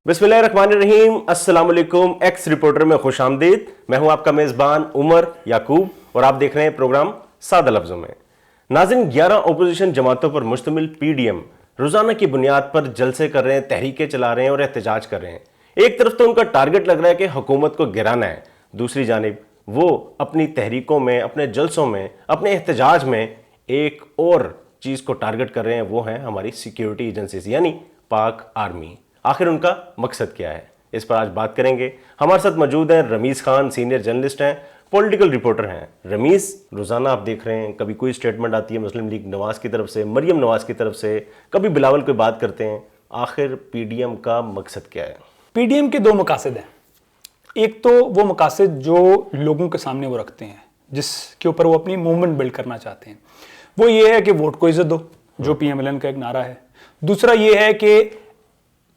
बिस्मिल्लाहिर्रहमानिर्रहीम। अस्सलाम वालेकुम। एक्स रिपोर्टर में खुश आमदीद। मैं हूं आपका मेज़बान उमर याकूब और आप देख रहे हैं प्रोग्राम सादा लफ्ज़ों में। नाज़रीन, 11 अपोजिशन जमातों पर मुश्तमिल पीडीएम रोज़ाना की बुनियाद पर जलसे कर रहे हैं, तहरीकें चला रहे हैं और एहतजाज कर रहे हैं। एक तरफ तो उनका टारगेट लग रहा है कि हुकूमत को गिराना है, दूसरी जानिब वो अपनी तहरीकों में, अपने जलसों में, अपने एहतजाज में एक और चीज़ को टारगेट कर रहे हैं, वो है हमारी सिक्योरिटी एजेंसीज यानी पाक आर्मी। आखिर उनका मकसद क्या है, इस पर आज बात करेंगे। हमारे साथ मौजूद हैं रमीज़ खान, सीनियर जर्नलिस्ट हैं, पॉलिटिकल रिपोर्टर हैं। रमीज़, रोज़ाना आप देख रहे हैं, कभी कोई स्टेटमेंट आती है मुस्लिम लीग नवाज़ की तरफ से, मरियम नवाज़ की तरफ से, कभी बिलावल कोई बात करते हैं। आखिर पीडीएम का मकसद क्या है? पीडीएम के दो मकासद हैं। एक तो वो मकासद जो लोगों के सामने वो रखते हैं, जिसके ऊपर वो अपनी मूवमेंट बिल्ड करना चाहते हैं, वो ये है कि वोट को इज्जत दो, जो पीएमएलएन का एक नारा है। दूसरा ये है कि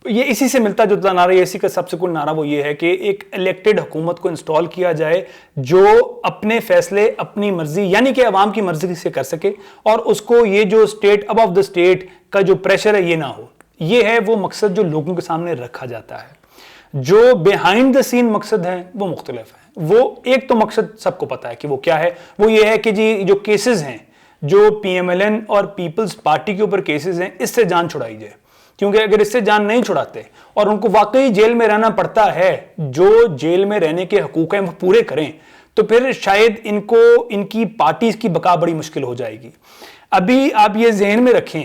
ये इसी से मिलता जुलता नारा, इसी का सबसेक्वेंट नारा वो ये है कि एक इलेक्टेड हुकूमत को इंस्टॉल किया जाए जो अपने फैसले अपनी मर्जी यानी कि अवाम की मर्जी से कर सके और उसको ये जो स्टेट अबव द स्टेट का जो प्रेशर है ये ना हो। ये है वो मकसद जो लोगों के सामने रखा जाता है। जो बिहाइंड द सीन मकसद है वो मुख्तलिफ है। वो एक तो मकसद सबको पता है कि वो क्या है, वो ये है कि जी जो केसेस हैं, जो पीएमएलएन और पीपल्स पार्टी के ऊपर केसेस हैं, इससे जान छुड़ाई जाए। क्योंकि अगर इससे जान नहीं छुड़ाते और उनको वाकई जेल में रहना पड़ता है, जो जेल में रहने के हकूक हैं वो पूरे करें, तो फिर शायद इनको इनकी पार्टी की बका बड़ी मुश्किल हो जाएगी। अभी आप ये ज़हन में रखें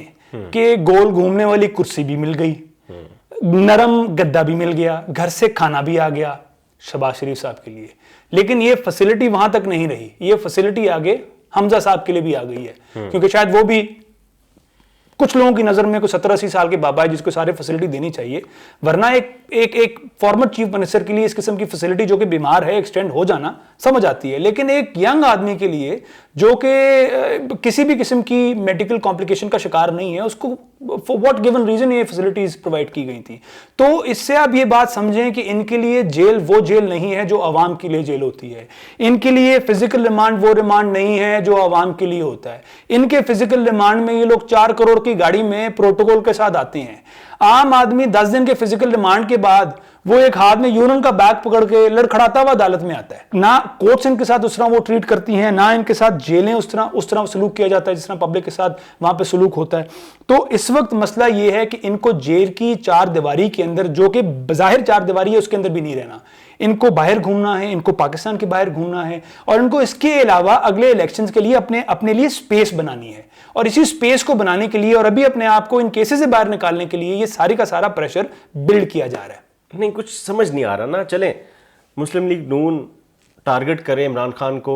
कि गोल घूमने वाली कुर्सी भी मिल गई, नरम गद्दा भी मिल गया, घर से खाना भी आ गया शहबाज शरीफ साहब के लिए, लेकिन ये फैसिलिटी वहां तक नहीं रही। ये फैसिलिटी आगे हमजा साहब के लिए भी आ गई है, क्योंकि शायद वो भी कुछ लोगों की नजर में कोई 17-80 साल के बाबा है जिसको सारे फैसिलिटी देनी चाहिए, वरना एक फॉर्मर चीफ मिनिस्टर के लिए इस किस्म की फैसिलिटी जो कि बीमार है एक्सटेंड हो जाना समझ आती है, लेकिन एक यंग आदमी के लिए जो कि किसी भी किस्म की मेडिकल कॉम्प्लिकेशन का शिकार नहीं है, उसको फॉर व्हाट गिवन रीजन ये फैसिलिटीज प्रोवाइड की गई थी। तो इससे आप ये बात समझें कि इनके लिए जेल वो जेल नहीं है जो आवाम के लिए जेल होती है। इनके लिए फिजिकल रिमांड वो रिमांड नहीं है जो आवाम के लिए होता है। इनके फिजिकल रिमांड में ये लोग 4 करोड़ की गाड़ी में प्रोटोकॉल के साथ आते हैं। आम आदमी 10 दिन के फिजिकल रिमांड के बाद वो एक हाथ में यूरिन का बैग पकड़ के लड़खड़ाता हुआ अदालत में आता है। ना कोर्ट्स इनके साथ उस तरह वो ट्रीट करती हैं, ना इनके साथ जेलें उस तरह सलूक किया जाता है जिस तरह पब्लिक के साथ वहां पे सलूक होता है। तो इस वक्त मसला ये है कि इनको जेल की 4 दीवारी के अंदर, जो कि बज़ाहिर 4 दीवारी है, उसके अंदर भी नहीं रहना। इनको बाहर घूमना है, इनको पाकिस्तान के बाहर घूमना है और इनको इसके अलावा अगले इलेक्शंस के लिए अपने लिए स्पेस बनानी है। और इसी स्पेस को बनाने के लिए और अभी अपने आप को इन केसेस से बाहर निकालने के लिए ये सारी का सारा प्रेशर बिल्ड किया जा रहा है। नहीं, कुछ समझ नहीं आ रहा ना। चलें, मुस्लिम लीग नून टारगेट करे इमरान खान को,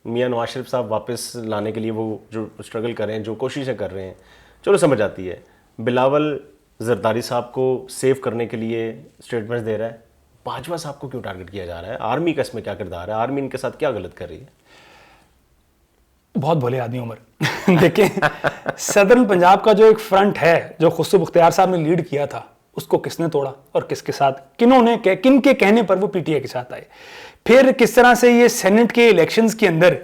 मियां नवाज शरीफ साहब वापस लाने के लिए वो जो स्ट्रगल कर रहे हैं, जो कोशिशें कर रहे हैं, चलो समझ आती है। बिलावल जरदारी साहब को सेव करने के लिए स्टेटमेंट्स दे रहा है। बाजवा साहब को क्यों टारगेट किया जा रहा है? आर्मी का इसमें क्या किरदार है? आर्मी इनके साथ क्या गलत कर रही है? बहुत भले आदमी उमर देखें, सदर्न पंजाब का जो एक फ्रंट है जो खुशबू मुख्तियार साहब ने लीड किया था, उसको किसने तोड़ा और किसके साथ, किन के कहने पर वो पीटीआई के साथ आए? फिर किस तरह से ये सेनेट के इलेक्शंस के अंदर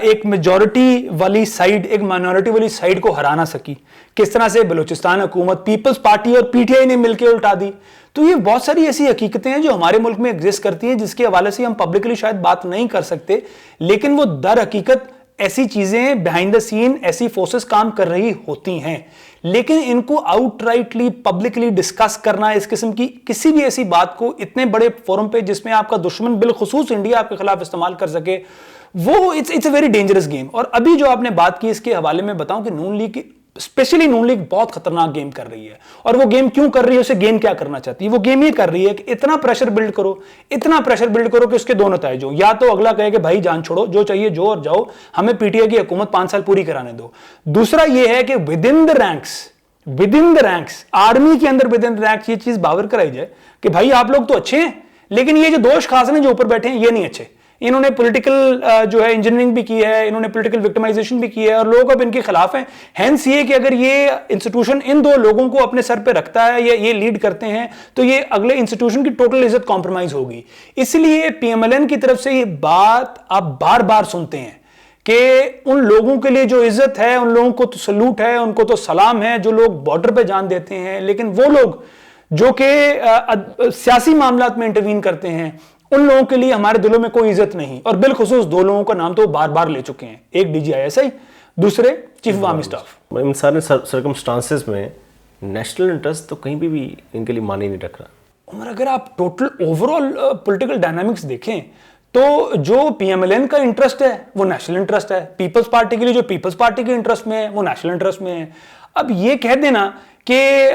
एक मेजॉरिटी वाली साइड एक माइनॉरिटी वाली साइड को हराना सकी, किस तरह से बलूचिस्तान हुकूमत पीपल्स पार्टी और पीटीआई ने मिलकर उल्टा दी। तो ये बहुत सारी ऐसी हकीकतें हैं जो हमारे मुल्क में एग्जिस्ट करती हैं, जिसके हवाले से हम पब्लिकली शायद बात नहीं कर सकते, लेकिन वो दर हकीकत ऐसी चीजें बिहाइंड द सीन ऐसी फोर्सेस काम कर रही होती हैं। लेकिन इनको आउटराइटली पब्लिकली डिस्कस करना, इस किस्म की किसी भी ऐसी बात को इतने बड़े फोरम पे जिसमें आपका दुश्मन बिलखुसूस इंडिया आपके खिलाफ इस्तेमाल कर सके, वो it's a very dangerous game. और अभी जो आपने बात की इसके हवाले में बताऊं कि नून लीग की, स्पेशली नून लीग बहुत खतरनाक गेम कर रही है। और वो गेम क्यों कर रही है, उसे गेम क्या करना चाहती है? वो गेम ये कर रही है कि इतना प्रेशर बिल्ड करो, इतना प्रेशर बिल्ड करो कि उसके 2 नतीजे हो। या तो अगला कहे कि भाई जान छोड़ो, जो चाहिए जो और जाओ, हमें पीटीआई की हुकूमत 5 साल पूरी कराने दो। दूसरा ये है कि with in the ranks army के अंदर विद इन द रैंक्स ये चीज बावर कराई जाए कि भाई आप लोग तो अच्छे हैं, लेकिन ये जो दोष खास ने जो ऊपर बैठे हैं ये नहीं अच्छे। इन्होंने पॉलिटिकल जो है इंजीनियरिंग भी की है, इन्होंने पॉलिटिकल विक्टिमाइजेशन भी की है और लोग अब इनके खिलाफ हैं। हेंस ये कि अगर ये इंस्टीट्यूशन इन 2 लोगों को अपने सर पे रखता है या ये लीड करते हैं तो ये अगले इंस्टीट्यूशन की टोटल इज्जत कॉम्प्रोमाइज होगी। इसलिए पीएमएलएन की तरफ से ये बात आप बार बार सुनते हैं कि उन लोगों के लिए जो इज्जत है, उन लोगों को तो सलूट है, उनको तो सलाम है जो लोग बॉर्डर पे जान देते हैं, लेकिन वो लोग جو کہ سیاسی معاملات میں انٹروین کرتے ہیں، ان لوگوں کے لیے ہمارے دلوں میں کوئی عزت نہیں. اور بالخصوص دو لوگوں کا نام تو بار بار لے چکے ہیں، ایک DGI دوسرے چیف آف آرمی اسٹاف. ان سارے سرکمسٹانسز میں نیشنل انٹرسٹ تو کہیں بھی ان کے لیے معنی نہیں رکھ رہا. عمر اگر آپ total over all political dynamics دیکھیں تو جو PMLN کا انٹرسٹ ہے وہ نیشنل انٹرسٹ ہے، پیپلز پارٹی کے لیے جو پیپلز پارٹی کے انٹرسٹ میں ہے وہ نیشنل انٹرسٹ میں ہے. اب یہ کہہ دینا کہ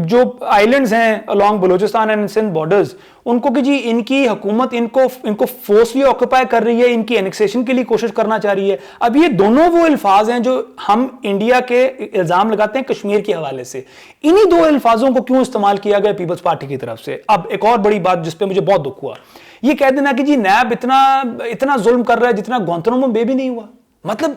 جو آئیلینڈز ہیں along Balochistan and Sindh borders, ان کو کہ جی ان کی حکومت ان کو فورسلی آکوپائی کر رہی ہے، ان کی انیکسیشن کے لیے کوشش کرنا چاہ رہی ہے. اب یہ دونوں وہ الفاظ ہیں جو ہم انڈیا کے الزام لگاتے ہیں کشمیر کے حوالے سے، انہی دو الفاظوں کو کیوں استعمال کیا گیا پیپلز پارٹی کی طرف سے. اب ایک اور بڑی بات جس پہ مجھے بہت دکھ ہوا، یہ کہہ دینا کہ جی نیب اتنا ظلم کر رہا ہے جتنا گوانتانامو بے بھی نہیں ہوا. مطلب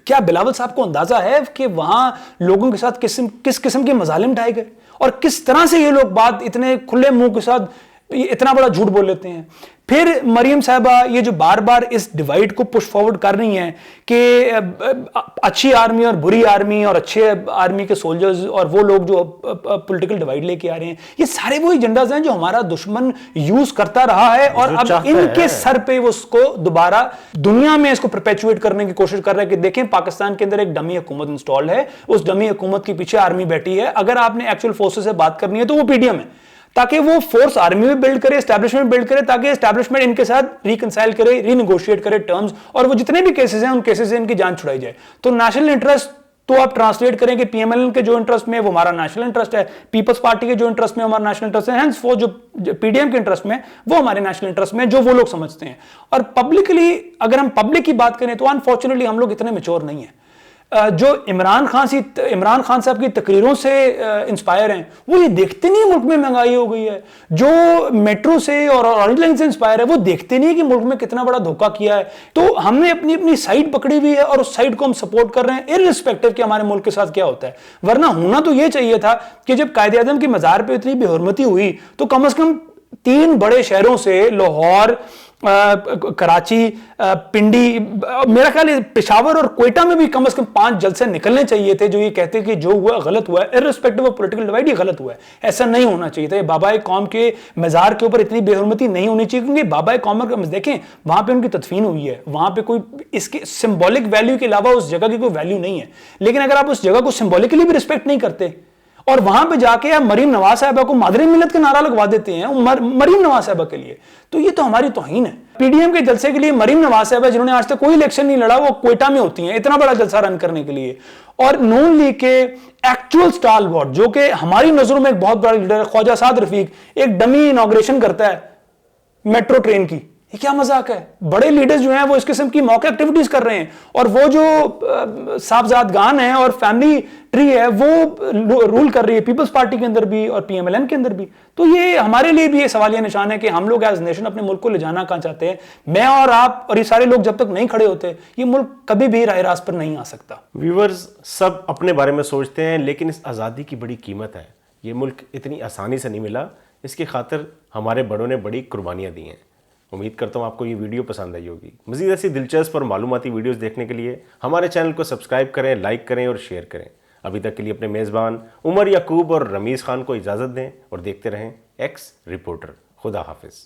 کیا بلاول صاحب کو اندازہ ہے کہ وہاں لوگوں کے ساتھ کس قسم کے مظالم ڈھائے گئے اور کس طرح سے یہ لوگ بات اتنے کھلے منہ کے ساتھ اتنا بڑا جھوٹ بول لیتے ہیں. پھر مریم صاحبہ یہ جو بار بار اس ڈیوائیڈ کو پش فارورڈ کر رہی ہیں کہ اچھی آرمی اور بری آرمی اور اچھے آرمی کے سولجرز اور وہ لوگ جو پولیٹیکل ڈیوائیڈ لے کے آ رہے ہیں، یہ سارے وہی ایجنڈاز ہیں جو ہمارا دشمن یوز کرتا رہا ہے اور اب ان کے سر پہ وہ اس کو دوبارہ دنیا میں اس کو پرپیچویٹ کرنے کی کوشش کر رہا ہے کہ دیکھیں پاکستان کے اندر ایک ڈمی حکومت انسٹال ہے، اس ڈمی حکومت کے پیچھے آرمی بیٹھی ہے، اگر آپ نے ایکچوئل فورسز سے بات کرنی ہے تو وہ PDM ہے، تاکہ وہ فورس آرمی میں بلڈ کرے، اسٹیبلشمنٹ بلڈ کرے، تاکہ اسٹیبلشمنٹ ان کے ساتھ ریکنسائل کرے، ری نیگوشیٹ کرے ٹرمز، اور وہ جتنے بھی کیسز ہیں ان کیسز سے ان کی جان چھڑائی جائے. تو نیشنل انٹرسٹ تو آپ ٹرانسلیٹ کریں کہ PMLN کے جو انٹرسٹ میں وہ ہمارا نیشنل انٹرسٹ ہے، پیپلز پارٹی کے جو انٹرسٹ میں ہمارا نیشنل انٹرسٹ ہے، ہینس وہ جو PDM کے انٹرسٹ میں وہ ہمارے نیشنل انٹرسٹ میں جو وہ لوگ سمجھتے ہیں. اور پبلکلی اگر ہم پبلک کی بات کریں تو انفارچونیٹلی ہم لوگ اتنے میچور نہیں ہیں. جو عمران خان صاحب کی تقریروں سے انسپائر ہیں وہ یہ دیکھتے نہیں ملک میں مہنگائی ہو گئی ہے، جو میٹرو سے اور آرنج لائن سے انسپائر ہے وہ دیکھتے نہیں کہ ملک میں کتنا بڑا دھوکہ کیا ہے. تو ہم نے اپنی سائڈ پکڑی ہوئی ہے اور اس سائڈ کو ہم سپورٹ کر رہے ہیں irrespective کہ ہمارے ملک کے ساتھ کیا ہوتا ہے. ورنہ ہونا تو یہ چاہیے تھا کہ جب قائد اعظم کی مزار پہ اتنی بے حرمتی ہوئی تو کم از کم 3 بڑے شہروں سے لاہور، کراچی، پنڈی، میرا خیال ہے پشاور اور کوئٹہ میں بھی کم از کم 5 جلسے نکلنے چاہیے تھے جو یہ کہتے کہ جو ہوا غلط ہوا ہے، irrespective of political divide یہ غلط ہوا ہے. ایسا نہیں ہونا چاہیے تھا. یہ بابا قوم کے مزار کے اوپر اتنی بے حرمتی نہیں ہونی چاہیے، کیونکہ بابا قوم کا دیکھیں وہاں پہ ان کی تدفین ہوئی ہے، وہاں پہ کوئی اس کے سمبولک ویلیو کے علاوہ اس جگہ کی کوئی ویلیو نہیں ہے. لیکن اگر آپ اس جگہ کو سمبولکلی بھی رسپیکٹ نہیں کرتے اور وہاں پہ جا کے آپ مریم نواز صاحبہ کو مادر ملت کا نعرہ لگوا دیتے ہیں مریم نواز صاحبہ کے لیے، تو یہ تو ہماری توہین ہے. PDM کے جلسے کے لیے مریم نواز صاحبہ جنہوں نے آج تک کوئی الیکشن نہیں لڑا وہ کوئٹہ میں ہوتی ہیں اتنا بڑا جلسہ رن کرنے کے لیے. اور نون لیگ کے ایکچوئل سٹال وارڈ جو کہ ہماری نظروں میں ایک بہت بڑا لیڈر ہے خواجہ سعد رفیق، ایک ڈمی انوگریشن کرتا ہے میٹرو ٹرین کی. یہ کیا مذاق ہے؟ بڑے لیڈرز جو ہیں وہ اس قسم کی موقع ایکٹیویٹیز کر رہے ہیں اور وہ جو صاحبزادگان ہیں اور فیملی ٹری ہے وہ رول کر رہی ہے پیپلز پارٹی کے اندر بھی اور PMLN کے اندر بھی. تو یہ ہمارے لیے بھی یہ سوالیہ نشان ہے کہ ہم لوگ ایز نیشن اپنے ملک کو لے جانا کہاں چاہتے ہیں. میں اور آپ اور یہ سارے لوگ جب تک نہیں کھڑے ہوتے یہ ملک کبھی بھی راہ راست پر نہیں آ سکتا. ویورز سب اپنے بارے میں سوچتے ہیں لیکن اس آزادی کی بڑی قیمت ہے. یہ ملک اتنی آسانی سے نہیں ملا، اس کی خاطر ہمارے بڑوں نے بڑی قربانیاں دی ہیں. امید کرتا ہوں آپ کو یہ ویڈیو پسند آئی ہوگی. مزید ایسی دلچسپ اور معلوماتی ویڈیوز دیکھنے کے لیے ہمارے چینل کو سبسکرائب کریں، لائک کریں اور شیئر کریں. ابھی تک کے لیے اپنے میزبان عمر یعقوب اور رمیز خان کو اجازت دیں اور دیکھتے رہیں ایکس رپورٹر. خدا حافظ.